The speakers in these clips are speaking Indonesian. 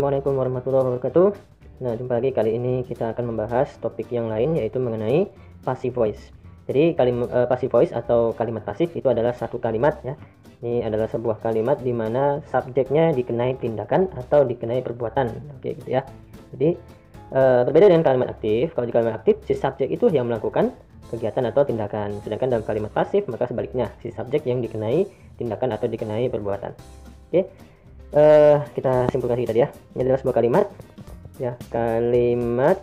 Assalamualaikum warahmatullahi wabarakatuh. Nah, jumpa lagi. Kali ini kita akan membahas topik yang lain, yaitu mengenai passive voice. Jadi passive voice atau kalimat pasif itu adalah satu kalimat ya. Ini adalah sebuah kalimat di mana subjeknya dikenai tindakan atau dikenai perbuatan. Oke, gitu ya. Jadi berbeda dengan kalimat aktif. Kalau di kalimat aktif, si subjek itu yang melakukan kegiatan atau tindakan. Sedangkan dalam kalimat pasif, maka sebaliknya, si subjek yang dikenai tindakan atau dikenai perbuatan. Oke. Kita simpulkan tadi ya. Ini adalah sebuah kalimat ya, kalimat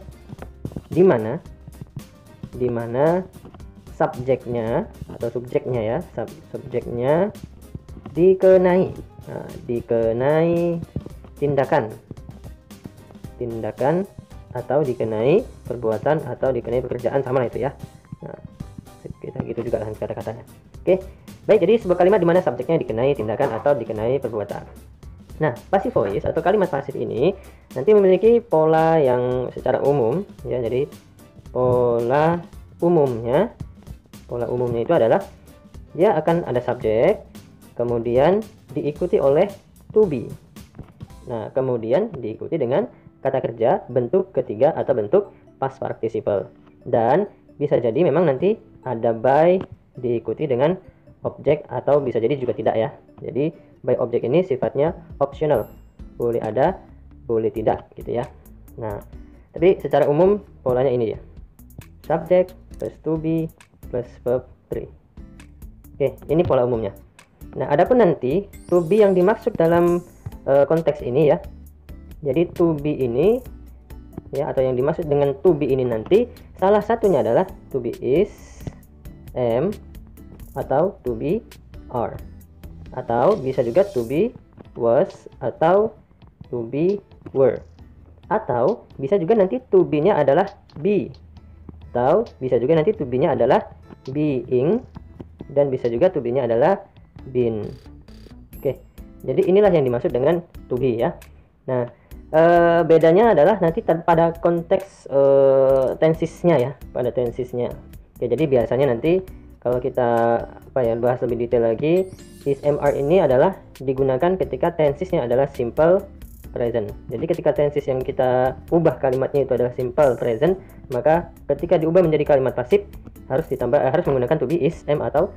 di mana subjeknya atau subjeknya ya, subjeknya dikenai dikenai tindakan atau dikenai perbuatan atau dikenai pekerjaan, sama itu ya. Nah, kita gitu juga kan kata-katanya. Oke. Baik, jadi sebuah kalimat di mana subjeknya dikenai tindakan atau dikenai perbuatan. Nah, passive voice atau kalimat pasif ini nanti memiliki pola yang secara umum ya. Jadi pola umumnya itu adalah dia akan ada subjek, kemudian diikuti oleh to be. Nah, kemudian diikuti dengan kata kerja bentuk ketiga atau bentuk past participle. Dan bisa jadi memang nanti ada by diikuti dengan objek atau bisa jadi juga tidak ya. Jadi by objek ini sifatnya optional, boleh ada boleh tidak gitu ya. Nah, tapi secara umum polanya ini ya, subject plus to be plus verb 3. Oke, ini pola umumnya. Nah, adapun nanti to be yang dimaksud dalam konteks ini ya, jadi to be ini ya, atau yang dimaksud dengan to be ini nanti salah satunya adalah to be is, am, atau to be are, atau bisa juga to be was, atau to be were, atau bisa juga nanti to be nya adalah be, atau bisa juga nanti to be nya adalah being, dan bisa juga to be nya adalah been. Oke, jadi inilah yang dimaksud dengan to be ya. Nah, bedanya adalah nanti pada konteks tensisnya ya, pada tensisnya. Oke, jadi biasanya nanti kalau kita bahas lebih detail lagi, is, am, are ini adalah digunakan ketika tensisnya adalah simple present. Jadi ketika tensis yang kita ubah kalimatnya itu adalah simple present, maka ketika diubah menjadi kalimat pasif harus menggunakan to be, is, am, atau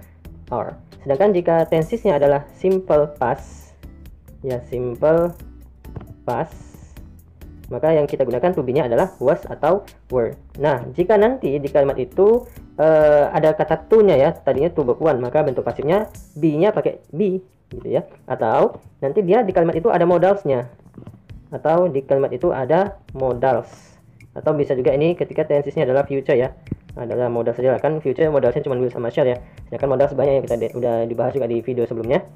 are. Sedangkan jika tensisnya adalah simple past ya, simple past, maka yang kita gunakan to be-nya adalah was atau were. Nah, jika nanti di kalimat itu ada kata to-nya ya, tadinya to verb 1, maka bentuk pasifnya be-nya pakai be gitu ya. Atau nanti dia di kalimat itu ada modals-nya, atau di kalimat itu ada modals. Atau bisa juga ini ketika tensisnya adalah future ya, adalah modal saja kan, future modalsnya cuma will sama shall ya. Sedangkan modals banyak yang kita udah dibahas juga di video sebelumnya.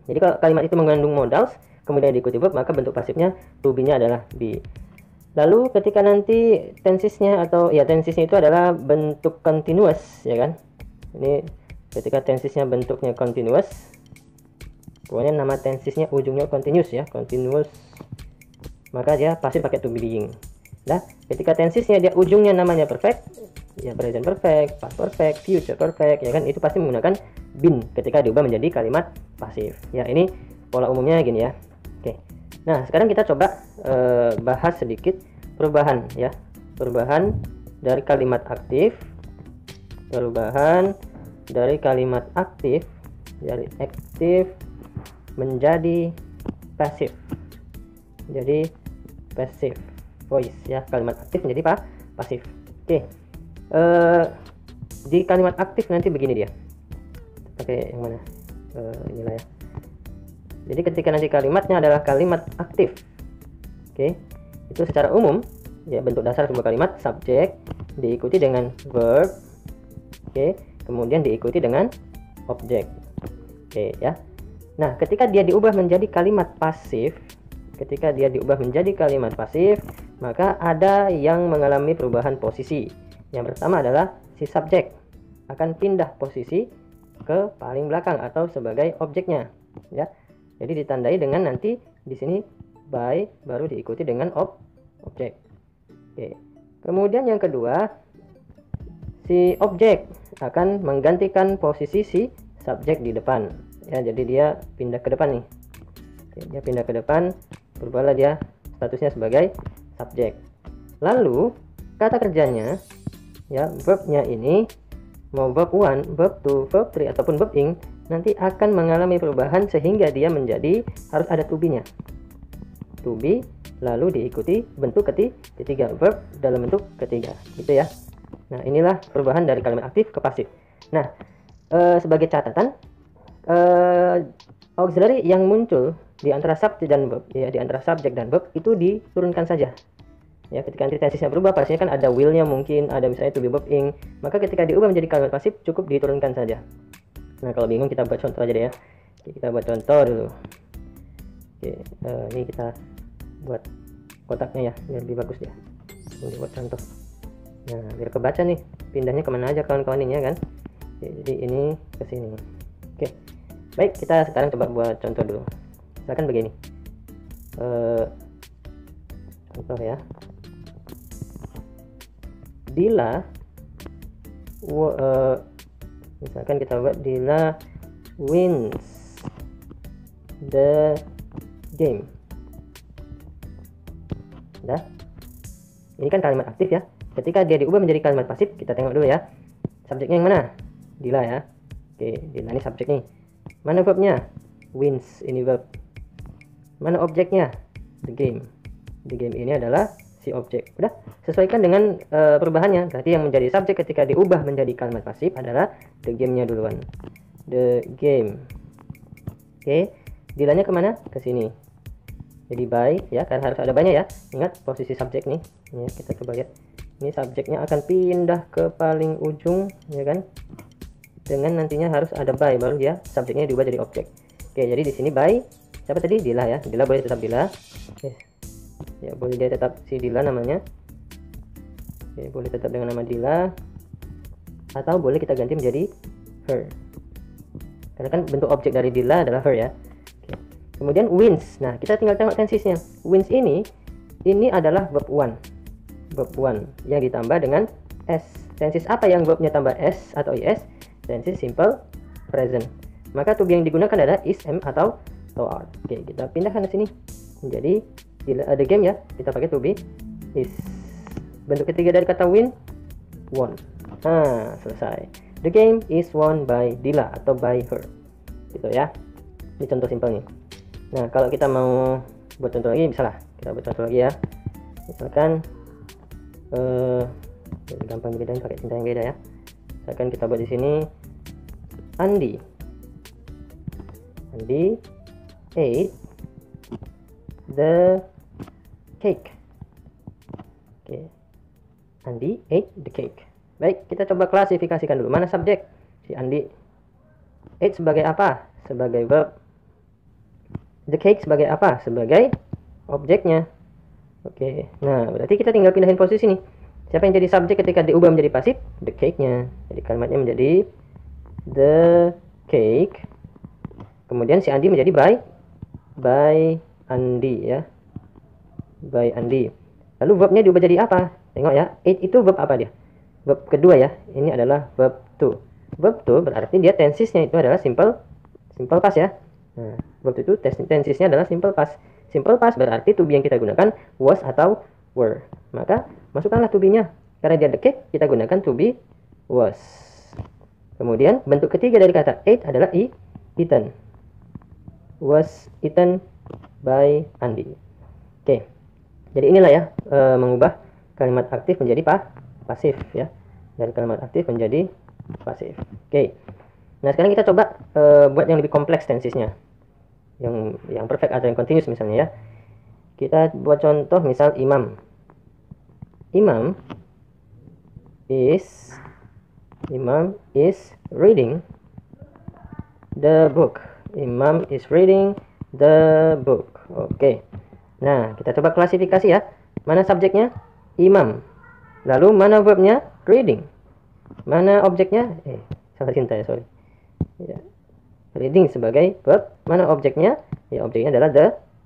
Jadi kalau kalimat itu mengandung modals kemudian diikuti verb, maka bentuk pasifnya to be-nya adalah be. Lalu ketika nanti tensisnya itu adalah bentuk continuous ya kan. Ini ketika tensisnya bentuknya continuous, pokoknya nama tensisnya ujungnya continuous ya, continuous, maka dia pasti pakai to be being. Nah, ketika tensisnya dia ujungnya namanya perfect ya, present perfect, past perfect, future perfect ya kan, itu pasti menggunakan been ketika diubah menjadi kalimat pasif. Ya, ini pola umumnya gini ya. Oke. Nah, sekarang kita coba bahas sedikit perubahan ya. Perubahan dari kalimat aktif. Perubahan dari kalimat aktif dari aktif menjadi pasif. Jadi passive voice ya, kalimat aktif menjadi pasif. Oke. Di kalimat aktif nanti begini dia. Pakai yang mana? Inilah ya. Jadi ketika nanti kalimatnya adalah kalimat aktif, oke, itu secara umum ya, bentuk dasar sebuah kalimat subjek diikuti dengan verb, oke, kemudian diikuti dengan objek, oke ya. Nah, ketika dia diubah menjadi kalimat pasif, maka ada yang mengalami perubahan posisi. Yang pertama adalah si subjek akan pindah posisi ke paling belakang atau sebagai objeknya ya. Jadi ditandai dengan nanti di sini by baru diikuti dengan objek. Oke. Kemudian yang kedua, si objek akan menggantikan posisi si subjek di depan. Ya, jadi dia pindah ke depan nih. Oke, dia pindah ke depan, berubahlah dia statusnya sebagai subjek. Lalu kata kerjanya ya, verbnya ini mau verb 1, verb 2, verb 3 ataupun verb ing nanti akan mengalami perubahan sehingga dia menjadi harus ada to be-nya. To be lalu diikuti bentuk ketiga, verb dalam bentuk ketiga, gitu ya. Nah, inilah perubahan dari kalimat aktif ke pasif. Nah, sebagai catatan, auxiliary yang muncul di antara subjek dan verb, ya, di antara subjek dan verb itu diturunkan saja. Ya, ketika nanti tensisnya berubah, pastinya kan ada will-nya, mungkin ada misalnya to be, verb ing, maka ketika diubah menjadi kalimat pasif cukup diturunkan saja. Nah, kalau bingung kita buat contoh aja deh ya. Oke, kita buat contoh dulu. Oke, ini kita buat kotaknya ya, biar lebih bagus dia. Ini buat contoh. Nah, biar kebaca nih, pindahnya kemana aja kawan-kawan ini ya kan. Oke, jadi ini ke sini. Oke, baik, kita sekarang coba buat contoh dulu. Misalkan begini, contoh ya, Dila, misalkan kita buat Dila wins the game. Dah, ini kan kalimat aktif ya. Ketika dia diubah menjadi kalimat pasif, kita tengok dulu ya. Subjeknya yang mana? Dila ya. Oke, Dila ini subjek nih. Mana verbnya? Wins, ini verb. Mana objeknya? The game. The game ini adalah si objek. Udah, sesuaikan dengan perubahannya. Berarti yang menjadi subjek ketika diubah menjadi kalimat pasif adalah the game-nya duluan. The game. Oke, Dilanya kemana? Ke sini. Jadi by ya, karena harus ada by-nya ya. Ingat posisi subjek nih. Ya, kita coba lihat. Ini subjeknya akan pindah ke paling ujung, ya kan? Dengan nantinya harus ada by, baru dia subjeknya diubah jadi objek. Oke, jadi di sini by siapa tadi? Dila ya. Dila boleh tetap Dila. Oke. Ya, boleh dia tetap si Dila namanya. Oke, boleh tetap dengan nama Dila. Atau boleh kita ganti menjadi her. Karena kan bentuk objek dari Dila adalah her ya. Oke. Kemudian wins. Nah, kita tinggal tengok tensisnya. Wins ini adalah verb 1. Verb 1 yang ditambah dengan s. Tensis apa yang verbnya tambah s atau is? Tensis simple present. Maka to be yang digunakan adalah is, am atau are. Oke, kita pindahkan ke sini menjadi the game ya. Kita pakai to be is. Bentuk ketiga dari kata win, won. Nah, selesai. The game is won by Dila atau by her. Gitu ya. Ini contoh simpel nih. Nah, kalau kita mau buat contoh lagi, bisa lah. Kita buat contoh lagi ya. Misalkan gampang dibedain pakai tinta yang beda ya. Misalkan kita buat di sini Andi ate the cake. Oke. Andi ate the cake. Baik, kita coba klasifikasikan dulu. Mana subjek? Si Andi. Ate sebagai apa? Sebagai verb. The cake sebagai apa? Sebagai objeknya. Oke. Nah, berarti kita tinggal pindahin posisi nih. Siapa yang jadi subjek ketika diubah menjadi pasif? The cake-nya. Jadi kalimatnya menjadi the cake. Kemudian si Andi menjadi by Andi ya. By Andi. Lalu verbnya diubah jadi apa? Tengok ya. It itu verb apa dia? Verb kedua ya. Ini adalah verb to. Verb to berarti dia tensisnya itu adalah simple past ya. Nah, verb itu tensisnya adalah simple past. Simple past berarti to be yang kita gunakan was atau were. Maka masukkanlah to be-nya. Karena dia the cake, kita gunakan to be was. Kemudian bentuk ketiga dari kata ate adalah eaten. Was eaten by Andi. Oke. Jadi inilah ya, mengubah kalimat aktif menjadi pasif ya. Dari kalimat aktif menjadi pasif. Oke. Nah, sekarang kita coba buat yang lebih kompleks tensisnya. Yang perfect atau yang continuous misalnya ya. Kita buat contoh misal Imam is reading the book. Imam is reading the book. Oke. Nah, kita coba klasifikasi ya. Mana subjeknya? Imam. Lalu mana verbnya? Reading. Mana objeknya? Salah cinta ya, sorry. Ya. Reading sebagai verb. Mana objeknya? Ya, objeknya adalah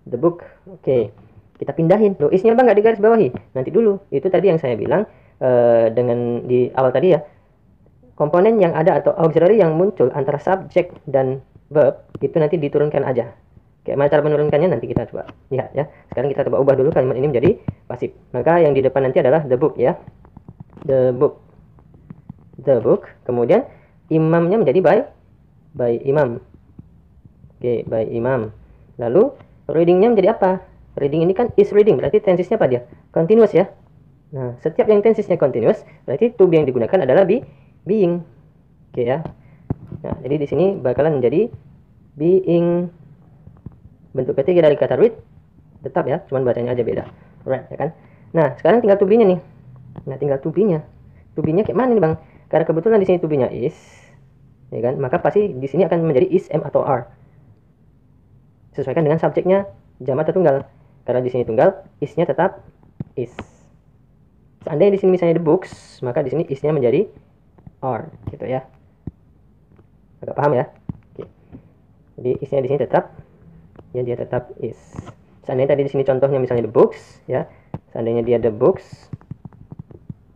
the book. Oke. Kita pindahin. Loh, isnya bang nggak digaris bawahi. Nanti dulu. Itu tadi yang saya bilang dengan di awal tadi ya. Komponen yang ada atau auxiliary yang muncul antara subjek dan verb itu nanti diturunkan aja. Kayak mana cara menurunkannya nanti kita coba lihat ya. Sekarang kita coba ubah dulu kalimat ini menjadi pasif. Maka yang di depan nanti adalah the book ya. The book. The book. Kemudian imamnya menjadi by imam. Oke, by imam. Lalu readingnya menjadi apa? Reading ini kan is reading, berarti tensesnya apa dia? Continuous ya. Nah, setiap yang tensesnya continuous, berarti to be yang digunakan adalah being. Oke ya. Nah, jadi di sini bakalan menjadi being. Bentuk ketiga dari kata read tetap ya, cuman bacanya aja beda. Read ya kan. Nah, sekarang tinggal to be-nya nih. Nah, tinggal to be-nya. To be-nya kayak mana nih, Bang? Karena kebetulan di sini to be-nya is, ya kan? Maka pasti di sini akan menjadi is, am atau are. Sesuaikan dengan subjeknya jamak atau tunggal. Karena di sini tunggal, is-nya tetap is. Seandainya di sini misalnya the books, maka di sini is-nya menjadi are, gitu ya. Agak paham ya? Oke. Jadi is-nya di sini tetap ya, dia tetap is. Seandainya tadi di sini contohnya misalnya the books ya. Seandainya dia the books,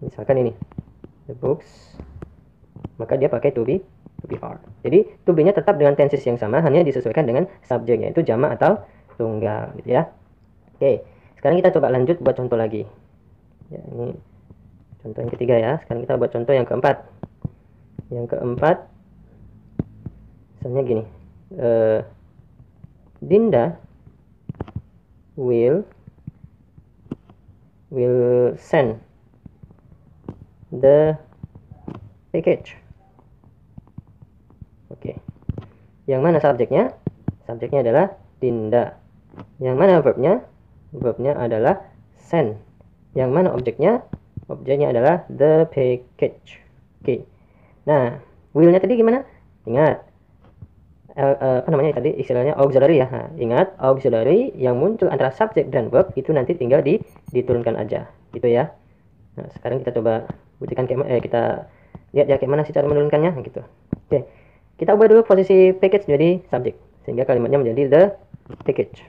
misalkan ini the books, maka dia pakai to be are. Jadi to be-nya tetap dengan tenses yang sama, hanya disesuaikan dengan subjeknya itu jamak atau tunggal gitu ya. Oke, sekarang kita coba lanjut buat contoh lagi. Ya, ini contoh yang ketiga ya. Sekarang kita buat contoh yang keempat. Yang keempat misalnya gini. Dinda will send the package. Oke. Yang mana subjeknya? Subjeknya adalah Dinda. Yang mana verbnya? Verbnya adalah send. Yang mana objeknya? Objeknya adalah the package. Oke. Nah, will-nya tadi gimana? Ingat. Apa namanya tadi istilahnya auxiliary ya. Nah, ingat auxiliary yang muncul antara subjek dan verb itu nanti tinggal diturunkan aja gitu ya. Nah, sekarang kita coba buktikan kita lihat ya kayak mana sih cara menurunkannya gitu. Oke, kita ubah dulu posisi package jadi subjek sehingga kalimatnya menjadi the package.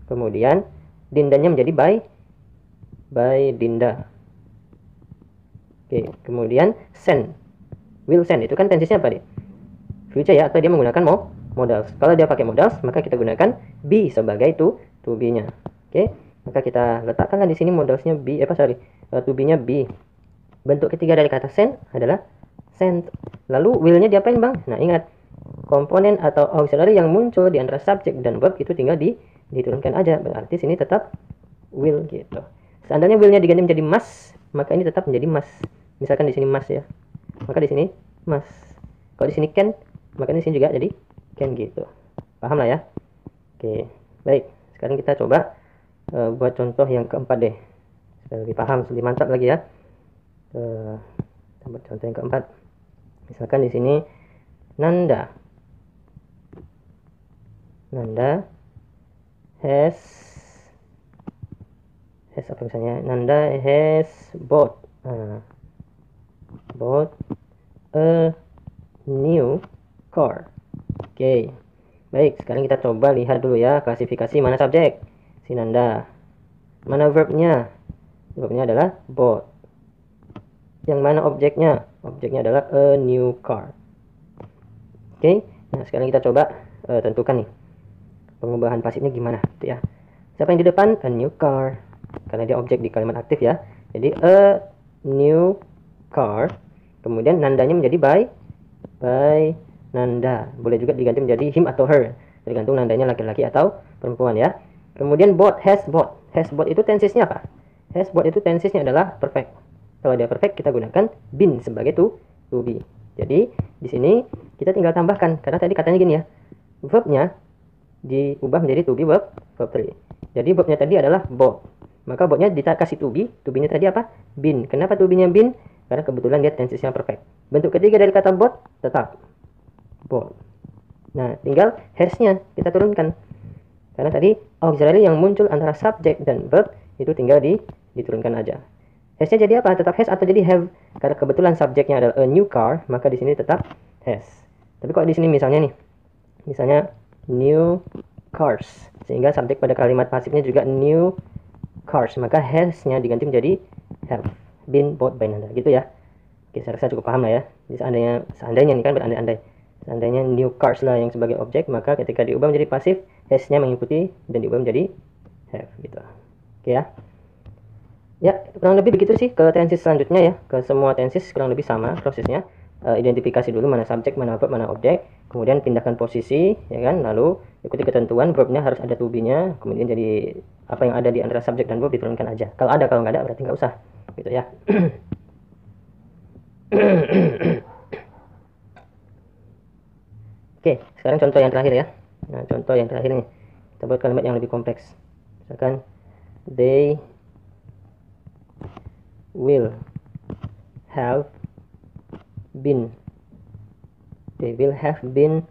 Kemudian Dindanya menjadi by Dinda. Oke, kemudian send. Will send itu kan tensesnya apa nih? Future ya, atau dia menggunakan modals. Kalau dia pakai modals, maka kita gunakan be sebagai to be-nya. Oke, maka kita letakkanlah di sini modalsnya be, to be-nya be. Bentuk ketiga dari kata send adalah send. Lalu will-nya diapain, Bang? Nah, ingat komponen atau auxiliary yang muncul di antara subjek dan verb itu tinggal diturunkan aja. Berarti sini tetap will gitu. Seandainya will-nya diganti menjadi must, maka ini tetap menjadi must. Misalkan di sini must ya. Maka di sini must. Kalau di sini can, maka di sini juga jadi can gitu. Paham lah ya? Oke, baik. Sekarang kita coba buat contoh yang keempat deh. Supaya lebih paham, lebih mantap lagi ya. Buat contoh yang keempat. Misalkan di sini Nanda has apa misalnya? Nanda has bought a new car. Oke. Baik, sekarang kita coba lihat dulu ya klasifikasi mana subjek si Nanda. Mana verbnya? Verbnya adalah bought. Yang mana objeknya? Objeknya adalah a new car. Oke. Nah, sekarang kita coba tentukan nih pengubahan pasifnya gimana gitu ya. Siapa yang di depan? A new car. Karena dia objek di kalimat aktif ya. Jadi a new car. Kemudian nandanya menjadi by Nanda. Boleh juga diganti menjadi him atau her, tergantung nandanya laki-laki atau perempuan ya. Kemudian bought, has bought. Has bought itu tensesnya apa? Has bought itu tensesnya adalah perfect. Kalau dia perfect kita gunakan been sebagai to be. Jadi di sini kita tinggal tambahkan karena tadi katanya gini ya. Verbnya diubah menjadi to be verb 3. Jadi verbnya tadi adalah bought. Maka bought-nya dikasih to be-nya tadi apa? Been. Kenapa to be-nya been? Karena kebetulan dia tensesnya perfect. Bentuk ketiga dari kata bought tetap bought. Nah, tinggal has-nya kita turunkan. Karena tadi auxiliary yang muncul antara subjek dan verb itu tinggal diturunkan aja. Has-nya jadi apa? Tetap has atau jadi have? Karena kebetulan subjeknya adalah a new car, maka di sini tetap has. Tapi kalau di sini misalnya new cars, sehingga subjek pada kalimat pasifnya juga new cars, maka has-nya diganti menjadi have been bought by Nanda gitu ya. Oke, saya rasa cukup paham lah ya. Jadi seandainya nih kan berandai-andai. Seandainya new cars lah yang sebagai objek, maka ketika diubah menjadi pasif, has-nya mengikuti dan diubah menjadi have gitu. Oke ya. Ya, kurang lebih begitu sih ke tenses selanjutnya ya. Ke semua tenses kurang lebih sama prosesnya. Identifikasi dulu mana subjek, mana verb, mana objek, kemudian pindahkan posisi, ya kan? Lalu ikuti ketentuan, verbnya harus ada to be-nya, kemudian jadi apa yang ada di antara subjek dan verb diturunkan aja. Kalau ada, kalau nggak ada berarti nggak usah, gitu ya. Oke, sekarang contoh yang terakhir ya. Nah, contoh yang terakhir nih, kita buat kalimat yang lebih kompleks. Misalkan, they will have been. They will have been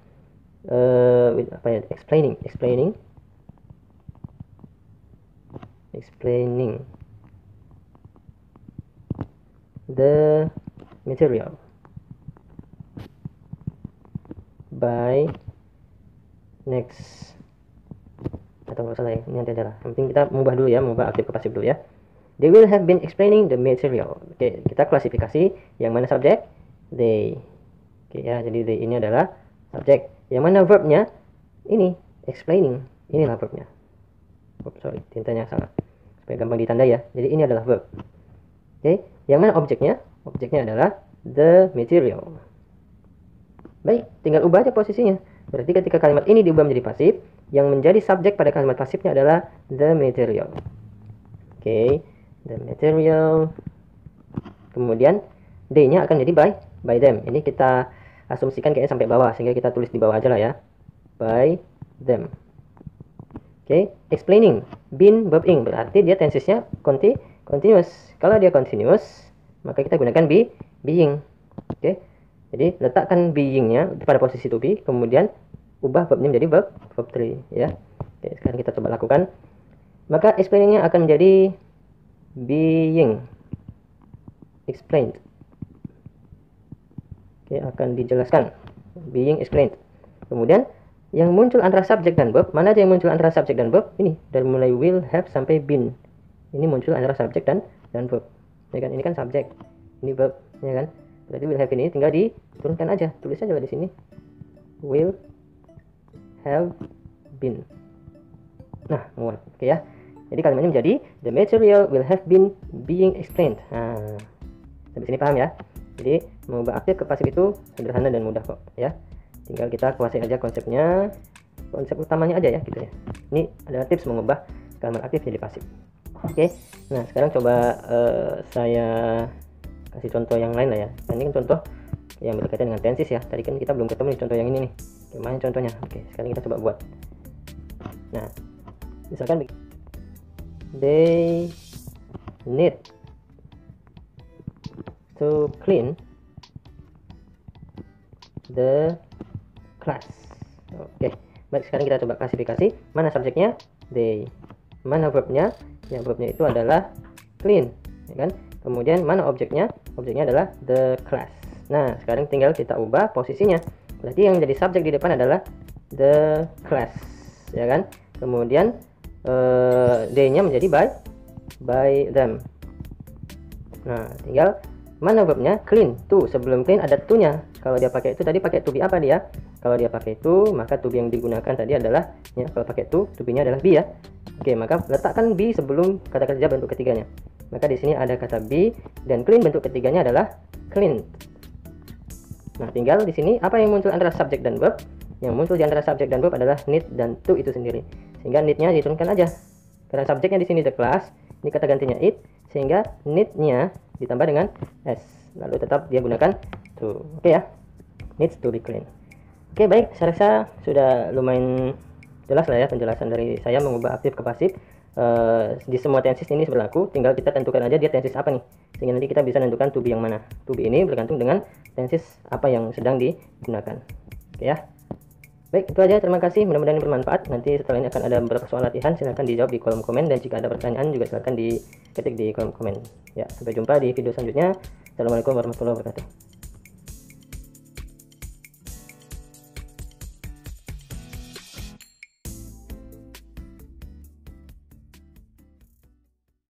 with apa ya? Explaining the material by next, atau nggak salah ya, ini nanti adalah yang penting kita mengubah dulu ya, mengubah aktif ke pasif dulu ya. They will have been explaining the material. Oke, kita klasifikasi yang mana subjek, they. Oke ya, jadi they ini adalah subjek. Yang mana verbnya, ini explaining, inilah verbnya. Sorry, tintanya salah, supaya gampang ditandai ya. Jadi ini adalah verb. Oke, yang mana objeknya? Objeknya adalah the material. Baik, tinggal ubah aja posisinya. Berarti ketika kalimat ini diubah menjadi pasif, yang menjadi subjek pada kalimat pasifnya adalah the material. Oke, the material. Kemudian they-nya akan jadi by them. Ini kita asumsikan kayaknya sampai bawah, sehingga kita tulis di bawah aja lah ya. By them. Oke, explaining, been verb ing, berarti dia tensesnya continuous. Kalau dia continuous, maka kita gunakan being. Oke. Jadi letakkan being-nya pada posisi to be, kemudian ubah verbnya menjadi verb 3 ya. Oke, sekarang kita coba lakukan. Maka explaining-nya akan menjadi being explained. Oke, akan dijelaskan. Being explained. Kemudian yang muncul antara subjek dan verb, mana aja yang muncul antara subjek dan verb? Ini dari mulai will, have sampai been. Ini muncul antara subjek dan verb. Ya kan? Ini kan subjek, ini verb, ya kan? Berarti will have ini tinggal diturunkan aja, tulis aja di sini. Will have been. Nah, muat. Oke ya. Jadi kalimatnya menjadi the material will have been being explained. Nah, sampai sini paham ya? Jadi mengubah aktif ke pasif itu sederhana dan mudah kok ya. Tinggal kita kuasai aja konsepnya, konsep utamanya aja ya gitu ya. Ini adalah tips mengubah kalimat aktif jadi pasif. Oke. Nah, sekarang coba saya kasih contoh yang lain lah ya. Ini kan contoh yang berkaitan dengan tenses ya. Tadi kan kita belum ketemu nih contoh yang ini nih. Gimana contohnya? Oke, sekarang kita coba buat. Nah, misalkan they need to clean the class. Oke, baik, sekarang kita coba klasifikasi. Mana subjeknya? They. Mana verbnya? Yang verbnya itu adalah clean, ya kan? Kemudian mana objeknya? Objeknya adalah the class. Nah, sekarang tinggal kita ubah posisinya. Berarti yang jadi subjek di depan adalah the class, ya kan? Kemudian they-nya menjadi by them. Nah, tinggal mana verbnya? Clean. To, sebelum clean ada to-nya. Kalau dia pakai itu tadi pakai to be apa dia? Kalau dia pakai to, maka to be yang digunakan tadi adalah ya, kalau pakai to be-nya adalah be ya. Oke, maka letakkan be sebelum kata kerja bentuk ketiganya. Maka di sini ada kata be dan clean bentuk ketiganya adalah clean. Nah, tinggal di sini apa yang muncul antara subjek dan verb? Yang muncul di antara subjek dan verb adalah need dan to itu sendiri. Sehingga need-nya diturunkan aja. Karena subjeknya di sini the class, ini kata gantinya it, sehingga need-nya ditambah dengan s. Lalu tetap dia gunakan to. Oke ya. Needs to be clean. Oke, baik, saya rasa sudah lumayan jelas lah ya penjelasan dari saya mengubah aktif ke pasif. Di semua tenses ini berlaku, tinggal kita tentukan aja dia tenses apa nih, sehingga nanti kita bisa menentukan to be yang mana. To be ini bergantung dengan tenses apa yang sedang digunakan. Oke ya. Baik, itu aja, terima kasih, mudah-mudahan ini bermanfaat. Nanti setelah ini akan ada beberapa soal latihan, silahkan dijawab di kolom komen, dan jika ada pertanyaan juga silahkan diketik di kolom komen ya. Sampai jumpa di video selanjutnya. Assalamualaikum warahmatullahi wabarakatuh.